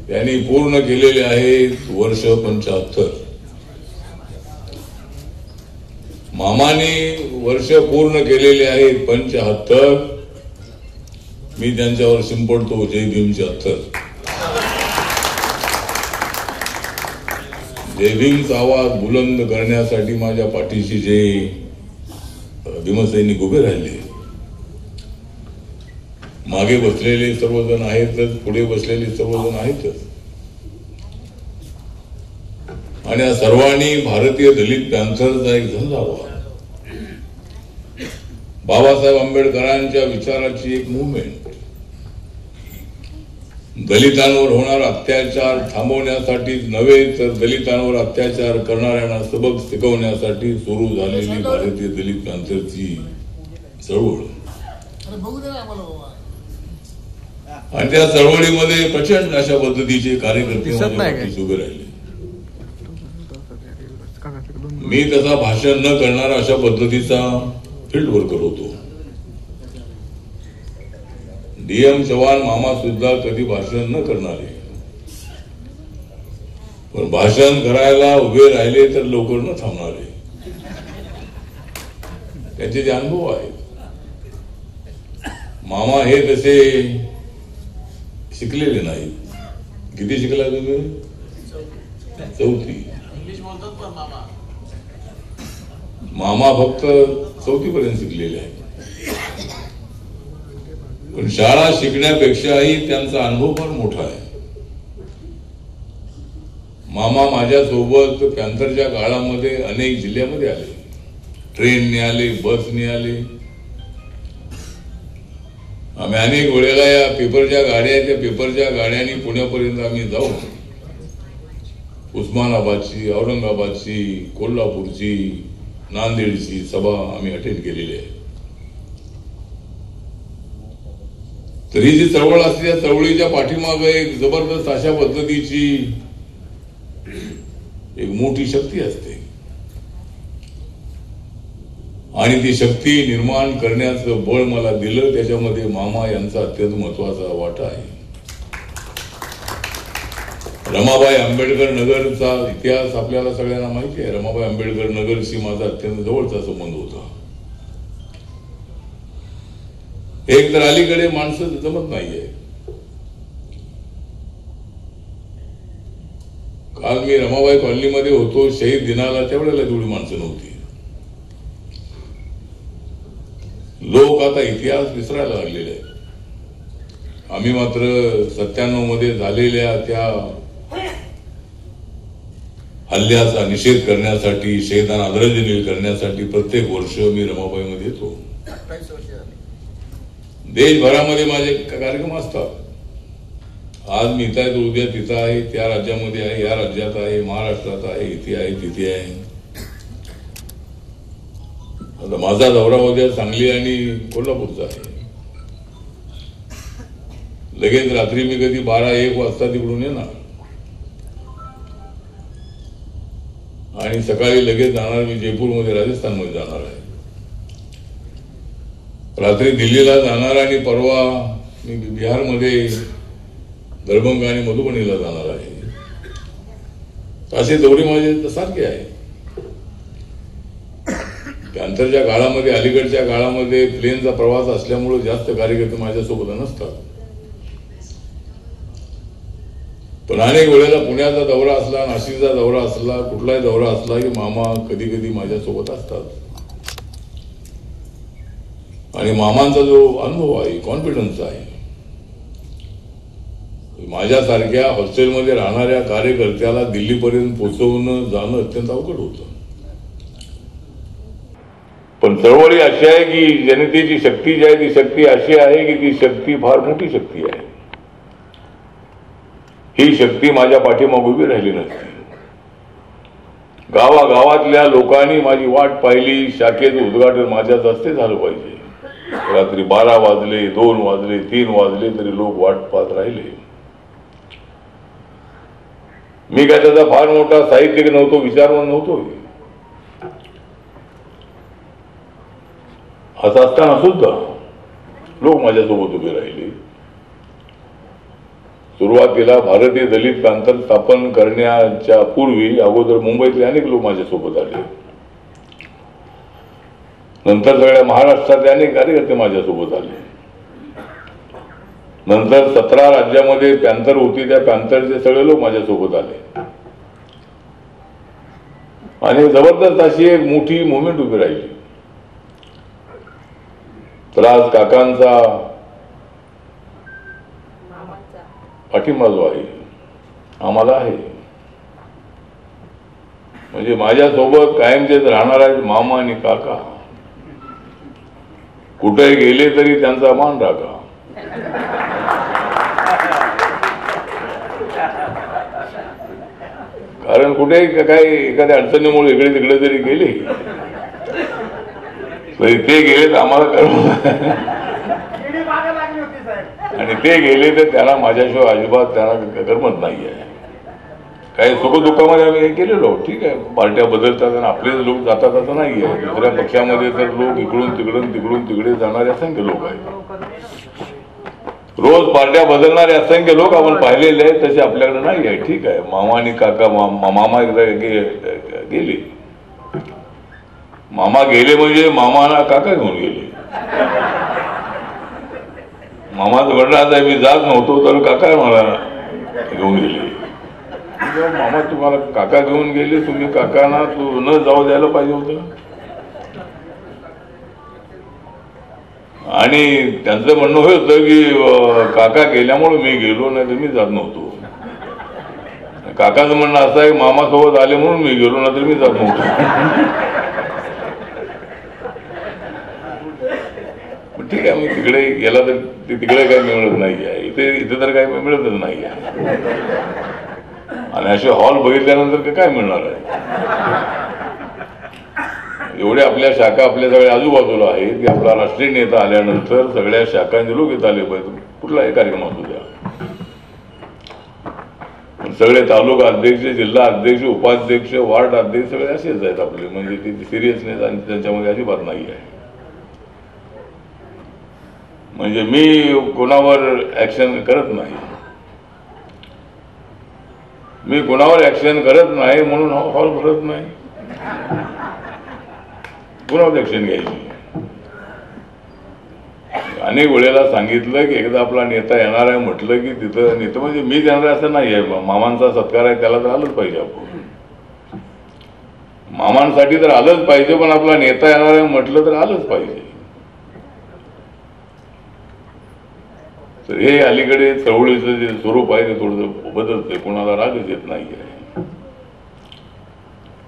त्यांनी पूर्ण केलेले आहेत वर्ष 75. मामाने वर्ष पूर्ण केलेले आहेत 75. मी त्यांच्यावर शिंपडतो जय भीम 76. जय भीमचा आवाज बुलंद करण्यासाठी माझ्या पाठीशी जे भीमसैनिक उभे राहिले, मागे बसलेले सर्वजण आहेतच, पुढे बसलेले सर्वजण आहेतच, आणि या सर्वांनी भारतीय दलित पॅन्थरचा एक झेंडा लावला. बाबासाहेब आंबेडकरांच्या विचाराची एक मुवमेंट, दलितांवर होणारा अत्याचार थांबवण्यासाठी नव्हे तर दलितांवर अत्याचार करणाऱ्यांना सबक शिकवण्यासाठी सुरू झालेली भारतीय दलित पॅन्थरची चळवळ. आणि त्या चळवळीमध्ये प्रचंड अशा पद्धतीचे कार्यकर्ते उभे राहिले. मी त्याचा भाषण न करणारा अशा पद्धतीचा फील्ड वर्कर होतो. DM चव्हाण मामा सुद्धा कधी भाषण न करणारे, पण भाषण करायला उभे राहिले तर लवकर न थांबणारे, त्यांचे जे अनुभव आहेत. मामा हे तसे शिकलेले नाही. किती शिकला तुम्ही? 4वी. मामा फक्त 4वी पर्यंत शिकलेले आहेत, पण शाळा शिकण्यापेक्षाही त्यांचा अनुभव फार मोठा आहे. मामा माझ्यासोबत पॅन्थरच्या काळामध्ये अनेक जिल्ह्यामध्ये आले, ट्रेनने आले, बसने आले. आम्ही अनेक वेळेला या पेपरच्या गाड्या, त्या पेपरच्या गाड्यांनी पुण्यापर्यंत आम्ही जाऊ उस्मानाबादची, औरंगाबादची, कोल्हापूरची, नांदेडची सभा आम्ही अटेंड केलेली आहे. तरी जी चळवळ असते त्या चळवळीच्या पाठीमागे एक जबरदस्त अशा पद्धतीची एक मोठी शक्ती असते, आणि ती शक्ती निर्माण करण्याचं बळ मला दिलं त्याच्यामध्ये मामा यांचा अत्यंत महत्वाचा वाटा आहे. रमाबाई आंबेडकर नगरचा इतिहास आपल्याला सगळ्यांना माहिती आहे. रमाबाई आंबेडकर नगरशी माझा अत्यंत जवळचा संबंध होता. एक तर अलीकडे माणसं जमत नाहीये. काल मी रमाबाई कॉलनीमध्ये होतो शहीद दिनाला, त्यावेळेला तेवढी माणसं नव्हती. लोक आता इतिहास विसरायला लागलेले आहेत. आम्ही मात्र 97 मध्ये झालेल्या त्या हल्ल्याचा निषेध करण्यासाठी, शहीदांना आदरांजली करण्यासाठी प्रत्येक वर्ष मी रमाबाईमध्ये येतो. देशभरामध्ये माझे कार्यक्रम असतात. आज मी इथं आहे तर उद्या तिथं आहे, त्या राज्यामध्ये आहे, या राज्यात आहे, महाराष्ट्रात आहे, इथे आहे, तिथे आहे. आता माझा दौरा उद्या सांगली आणि कोल्हापूरचा आहे. लगेच रात्री मी कधी 12-1 वाजता तिकडून येणार आणि सकाळी लगेच जाणार. मी जयपूरमध्ये, राजस्थानमध्ये जाणार आहे. रात्री दिल्लीला जाणार आणि परवा मी बिहारमध्ये दरभंगा आणि मधुबनीला जाणार आहे. असे दौरे माझे सारखे आहे. पॅन्थरच्या काळामध्ये, अलीकडच्या काळामध्ये प्लेनचा प्रवास असल्यामुळे जास्त कार्यकर्ते माझ्यासोबत नसतात, पण अनेक वेळेला पुण्याचा दौरा असला, नाशिकचा दौरा असला, कुठलाही दौरा असला की मामा कधी कधी माझ्यासोबत असतात. आणि मामांचा जो अनुभव आहे, कॉन्फिडन्स आहे, माझ्यासारख्या हॉस्टेलमध्ये राहणाऱ्या कार्यकर्त्याला दिल्लीपर्यंत पोहोचवणं जाणं अत्यंत अवघड होतं. पण चळवळी अशी आहे की जनतेची शक्ती जी आहे ती शक्ती अशी आहे की ती शक्ती फार मोठी शक्ती आहे. ही शक्ती माझ्या पाठीमागे उभी राहिली नसती. गावागावातल्या लोकांनी माझी वाट पाहिली. शाखेचं उद्घाटन माझ्याच हस्ते झालं पाहिजे. रात्री 12 वाजले, 2 वाजले, 3 वाजले तरी लोक वाट पाहत राहिले. मी काय त्याचा फार मोठा साहित्यिक नव्हतो, विचारवंत नव्हतो. असं असताना सुद्धा लोक माझ्यासोबत उभे राहिले. सुरुवातीला भारतीय दलित पॅंथर स्थापन करण्याच्या पूर्वी अगोदर मुंबईतले अनेक लोक माझ्यासोबत आले. नंतर सगळ्या महाराष्ट्रातले अनेक कार्यकर्ते माझ्यासोबत आले. नंतर 17 राज्यामध्ये पॅंथर होती, त्या पॅंथरचे सगळे लोक माझ्यासोबत आले आणि जबरदस्त अशी एक मोठी मुवमेंट उभी राहिली. तर आज काकांचा पाठिंबा जो आहे आम्हाला आहे, म्हणजे माझ्यासोबत कायमचेच राहणार आहेत मामा आणि काका. कुठे गेले तरी त्यांचा मान राखा. कारण कुठेही काही एखाद्या अडचणीमुळे इकडे तिकडे जरी गेले तरी ते गेले तर आम्हाला कळलं, आणि ते गेले तर त्यांना माझ्याशिवाय अजिबात त्यांना करमत नाही आहे. काही सुखदुःखामध्ये आम्ही हे केलेलो, ठीक आहे, पार्ट्या बदलतात आणि आपलेच लोक जातात असं नाही आहे. दुसऱ्या पक्षामध्ये तर लोक इकडून तिकडे जाणारे असंख्य लोक आहेत. रोज पार्ट्या बदलणारे असंख्य लोक आपण पाहिलेले आहेत, तसे आपल्याकडे नाही आहे. ठीक आहे, मामा आणि काका, मामा गेले, मामा गेले म्हणजे मामाना काका घेऊन गेले. मामाचं म्हणणं आता मी जात नव्हतो तर काका मला घेऊन गेले. मामा तुम्हाला काका घेऊन गेले, तुम्ही काकांना तू न जाऊ द्यायला पाहिजे होतं. आणि त्यांचं म्हणणं होतं की काका गेल्यामुळे मी गेलो, नाही तर मी जात नव्हतो. काकाचं म्हणणं असं आहे मामासोबत आले म्हणून मी गेलो, नाही तर मी जात नव्हतो. ठीक आहे, मी तिकडे गेला तर तिकडे काही मिळत नाही आहे, इथे तर काही मिळतच नाही आहे. आणि असे हॉल बघितल्यानंतर काय मिळणार आहे? एवढे आपल्या शाखा आपल्या सगळ्या आजूबाजूला आहेत की आपला राष्ट्रीय नेता आल्यानंतर सगळ्या शाखांचे लोक इथं आले पाहिजे, कुठलाही कार्यक्रम असू द्या. सगळे तालुका अध्यक्ष, जिल्हा अध्यक्ष, उपाध्यक्ष, वार्ड अध्यक्ष सगळे असेच आहेत आपले, म्हणजे ती सिरियसनेस आणि त्यांच्यामध्ये अजिबात नाही आहे. म्हणजे मी कोणावर ऍक्शन करत नाही, मी कोणावर ऍक्शन करत नाही म्हणून हॉल भरत नाही. कोणावर ऍक्शन घ्यायची? अनेक वेळेला सांगितलं की एकदा आपला नेता येणार आहे म्हटलं की तिथं नेता म्हणजे मी येणार असं नाही आहे. मामांचा सत्कार आहे त्याला तर आलंच पाहिजे, आपण मामांसाठी तर आलंच पाहिजे, पण आपला नेता येणार आहे म्हटलं तर आलंच पाहिजे. तर हे अलीकडे चळवळीचं जे स्वरूप आहे ते थोडंसं बदलतंय. कोणाला रागच येत नाही आहे,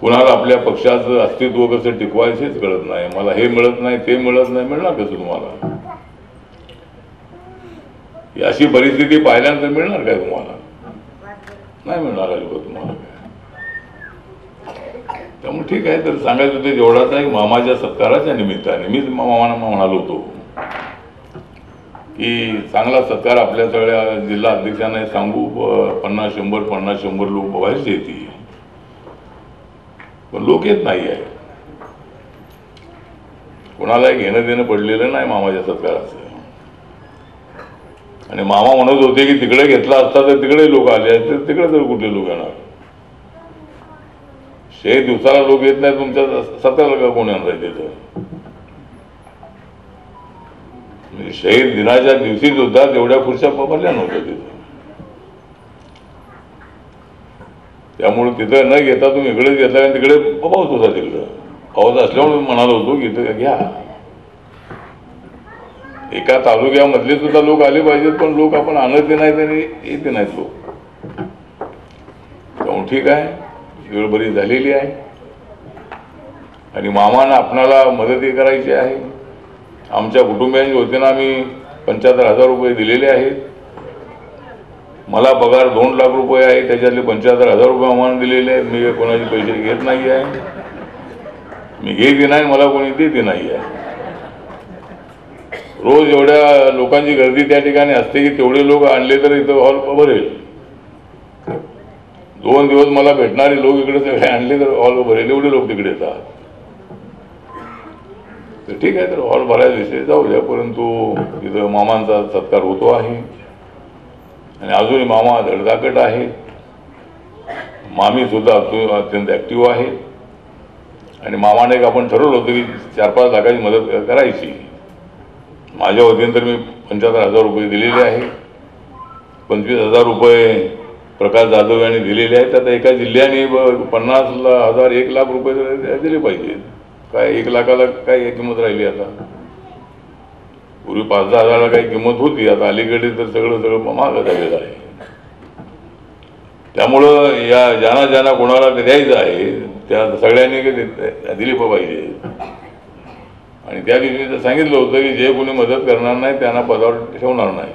कुणाला आपल्या पक्षाचं अस्तित्व कसं टिकवायचं हेच कळत नाही. मला हे मिळत नाही, ते मिळत नाही, मिळणार कसं तुम्हाला? अशी परिस्थिती पाहिल्यानंतर मिळणार काय तुम्हाला? नाही मिळणार अजिबात तुम्हाला काय. त्यामुळे ठीक आहे, तर सांगायचं होतं जेवढाच आहे मामाच्या सत्काराच्या निमित्ताने मीच मामांना म्हणालो होतो की चांगला सत्कार आपल्या सगळ्या जिल्हा अध्यक्षांना सांगू, 50-100 लोक बघायचे येतील, पण लोक येत नाही आहे. कोणालाही घेणं देणं पडलेलं नाही मामाच्या सत्काराचं. आणि मामा म्हणत होते की तिकडे घेतला असता तर तिकडे लोक आले असते, तिकडे तर कुठले लोक येणार? शहीद दिवसाला लोक येत नाही, तुमच्या 17 का कोण येणार आहे तिथं? म्हणजे शहीद दिनाच्या दिवशी सुद्धा तेवढ्या खुर्च्या भरल्या नव्हत्या तिथं. त्यामुळे तिथं न घेता तुम्ही इकडेच घेतला आणि तिकडे पाऊस होता. तिकडं पाऊस असल्यामुळे म्हणालो होतो की इथं घ्या. एका तालुक्यामधले सुद्धा लोक आले पाहिजेत, पण लोक आपण आणत नाहीत आणि येते नाहीत लोक. त्यामुळे ठीक आहे, वेळ बरी झालेली आहे आणि मामानं आपणाला मदती करायची आहे. आमच्या कुटुंबियांच्या वतीनं आम्ही 75,000 रुपये दिलेले आहेत. मला पगार 2 लाख रुपये आहे, त्याच्यातले 75,000 रुपये आम्हाला दिलेले आहेत. मी कोणाचे पैसे घेत नाही आहे, मी घेते नाही, मला कोणी देते नाही आहे. रोज एवढ्या लोकांची गर्दी त्या ठिकाणी असते की तेवढे लोक आणले तर इथं हॉल भरेल. 2 दिवस मला भेटणारे लोक इकडे सगळे आणले तर हॉल भरेल, एवढे लोक तिकडे येतात. तर ठीक आहे, तर हॉल भरायचा विषय जाऊ द्या, परंतु तिथं मामांचा सत्कार होतो आहे आणि अजूनही मामा धडधाकट आहे. मामी सुद्धा अत्यंत ॲक्टिव्ह आहे. आणि मामाने एक आपण ठरवलं होतं की 4-5 लाखाची मदत करायची. माझ्या वतीने तर मी 75,000 रुपये दिलेले आहे. 25,000 रुपये प्रकाश जाधव यांनी दिलेले आहेत. आता एका जिल्ह्याने 50,000 1 लाख रुपये दिले पाहिजेत. काय 1 लाखाला काय किंमत राहिली आता? पूर्वी 5-10 हजाराला काही किंमत होती. आता अलीकडे तर सगळं महाग झालेलं आहे. त्यामुळं या ज्यांना कोणाला द्यायचं आहे त्या सगळ्यांनी दिली पाहिजे. आणि त्या दिवशी सांगितलं होतं की जे कोणी मदत करणार नाही त्यांना पदावर ठेवणार नाही.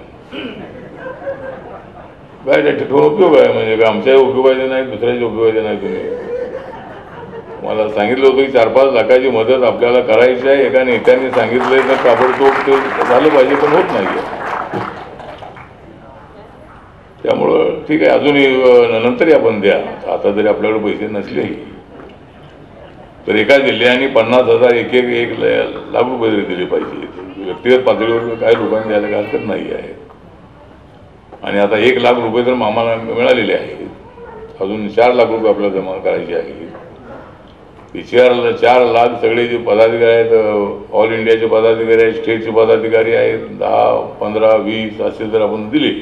काय ठेवून उपयोग आहे? म्हणजे काय आमच्याही उपयोगाचे नाही, दुसऱ्याच्या उपयोगाचे नाही. तुम्ही मला सांगितलं होतं की 4-5 लाखाची मदत आपल्याला करायची आहे. एका नेत्याने सांगितलंय तर ताबडतोब ते झालं पाहिजे, पण होत नाही. त्यामुळं ठीक आहे, अजूनही नंतरही आपण द्या. आता जरी आपल्याकडे पैसे नसलेही तर एका जिल्ह्याने 50,000 एक लाख रुपये तरी दिले पाहिजे. व्यक्तिगत पातळीवर काही लोकांनी द्यायला काही हरकत नाही आहे. आणि आता 1 लाख रुपये तर मामाला मिळालेले आहेत. अजून 4 लाख रुपये आपल्याला जमा करायचे आहेत. 4 लाख सगळे जे पदाधिकारी आहेत, ऑल इंडियाचे पदाधिकारी आहेत, स्टेटचे पदाधिकारी आहेत, 10, 15, 20 असे जर आपण दिले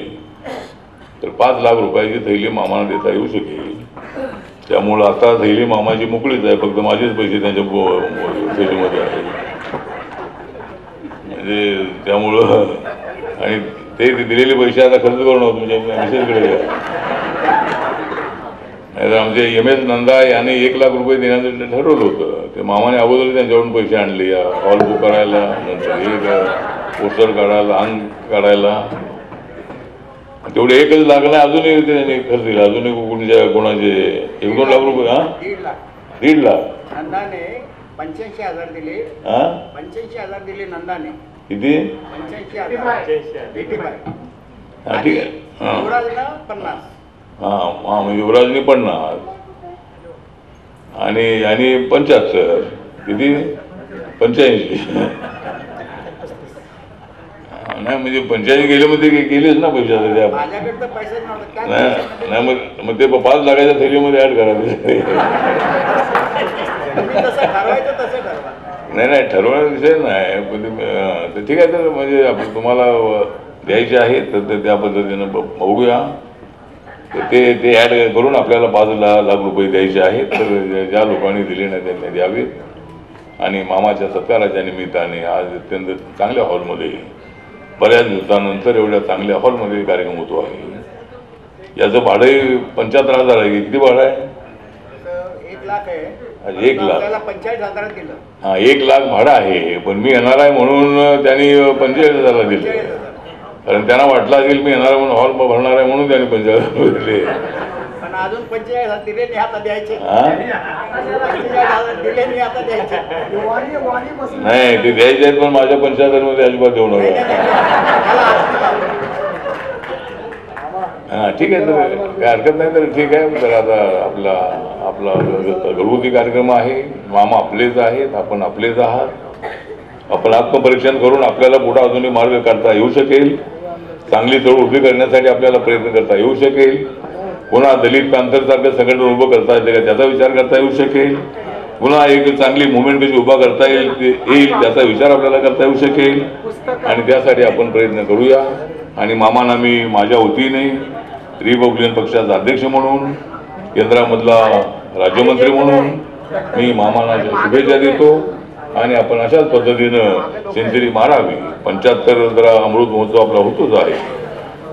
तर 5 लाख रुपयाची थैली मामाला देता येऊ शकेल. त्यामुळं आता थैली मामाची मोकळीच आहे. फक्त माझेच पैसे त्यांच्या थैलीमध्ये आहेत. म्हणजे त्यामुळं आणि ते दिलेले पैसे आता खर्च करू नका तुमच्या मिसेसकडे द्या. नाहीतर आमचे MS नंदा यांनी 1 लाख रुपये देण्याचं ठरवलं होतं. ते मामाने अगोदर त्यांच्याकडून पैसे आणले, हॉल बुक करायला, नंतर पोस्टर काढायला, अंग काढायला. तेवढे 1 लाख नाही, अजूनही त्यांनी खर्च दिला. अजूनही कोणाचे 1-2 लाख रुपये. 1.5 लाख नंदाने 85,000 दिले. 85,000 दिले नंदाने. किती? 85,000. हा ठीक आहे. युवराजला 50. हां युवराजनी 50 आणि 75. किती? 85. नाही म्हणजे 85 गेले मग ते गेलेच ना पैसे. नाही मग ते 5 लाखाच्या थैलीमध्ये ऍड करा. नाही ठरवण्याचा विषय नाही. पण ठीक आहे. तर म्हणजे आपण तुम्हाला द्यायचे आहे तर त्या पद्धतीनं बघूया. ते ॲड करून आपल्याला 5 लाख रुपये द्यायचे आहेत. तर ज्या लोकांनी दिले नाही त्यांनी द्यावेत. आणि मामाच्या सत्काराच्या निमित्ताने आज अत्यंत चांगल्या हॉलमध्ये, बऱ्याच दिवसानंतर एवढ्या चांगल्या हॉलमध्ये कार्यक्रम होतो आहे. याचं भाडंही 75,000 आहे. किती भाडं आहे? 1 लाख आहे. 1 लाख 45,000 दिलं. हां 1 लाख भाडं आहे. पण मी येणार आहे म्हणून त्यांनी 45,000 दिले. कारण त्यांना वाटलं असेल मी येणार म्हणून हॉल भरणार आहे म्हणून त्यांनी 45,000 दिले. पण अजून 45,000 दिले नाही, आता द्यायचे. नाही ते द्यायचे आहेत, पण माझ्या 75 मध्ये अजिबात देऊ नका. हां ठीक आहे. तर काय हरकत नाही. तर ठीक आहे. तर आता आपला घरगुती कार्यक्रम आहे. मामा आपलेच आहेत, आपण आपलेच आहात. आपण आत्मपरीक्षण करून आपल्याला पुढे अजूनही मार्ग काढता येऊ शकेल. चांगली चळवळ उभी करण्यासाठी आपल्याला प्रयत्न करता येऊ शकेल. पुन्हा दलित पॅन्थरसारखं संघटन उभं करता येते का त्याचा विचार करता येऊ शकेल. पुन्हा एक चांगली मुवमेंट कशी उभा करता येईल त्याचा विचार आपल्याला करता येऊ शकेल. आणि त्यासाठी आपण प्रयत्न करूया. आणि मामांना मी माझ्या वतीने रिपब्लिकन पक्षाचा अध्यक्ष म्हणून, केंद्रामधला राज्यमंत्री म्हणून मी मामांना शुभेच्छा देतो. आणि आपण अशाच पद्धतीनं सेंचुरी मारावी. 75 जरा अमृत महोत्सव आपला होतोच आहे.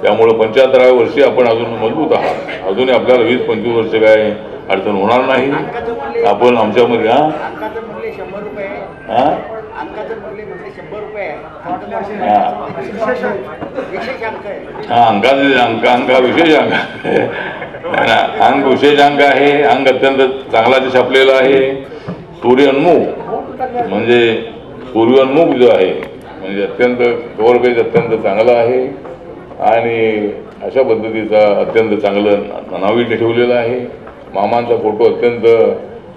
त्यामुळं 75व्या वर्षी आपण अजून मजबूत आहात. अजूनही आपल्याला 20-25 वर्ष काय अडचण होणार नाही. आपण आमच्यामध्ये हां अंका विशेष अंग विशेष अंग आहे. अंग अत्यंत चांगला छापलेलं आहे. सूर्योन्मुख म्हणजे पूर्वोन्मुख जो आहे म्हणजे अत्यंत कव्हर पेज अत्यंत चांगला आहे. आणि अशा पद्धतीचा अत्यंत चांगलं नावी ठेवलेलं आहे. मामांचा फोटो अत्यंत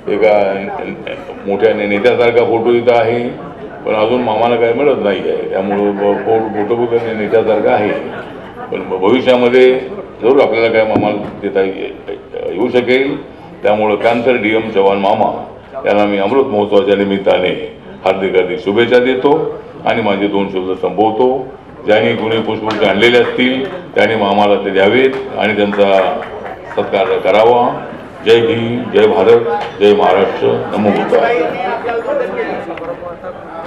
एका मोठ्या नेत्यासारखा फोटो इथं आहे. पण अजून मामाला काही मिळत नाही आहे. त्यामुळं फोटो नेत्यासारखा आहे. पण भविष्यामध्ये जरूर आपल्याला काय आम्हाला देता येऊ शकेल. त्यामुळं कॅन्सर DM चव्हाण मामा यांना मी अमृत महोत्सवाच्या निमित्ताने हार्दिक हार्दिक शुभेच्छा देतो आणि माझे 2 शब्द संपवतो. ज्यांनी गुन्हे पुष्पगुच्छ आणलेले असतील त्यांनी मामाला ते द्यावेत आणि त्यांचा सत्कार करावा. जय भीम, जय भारत, जय महाराष्ट्र, नमो बुद्धाय. आपल्याला मदत केली.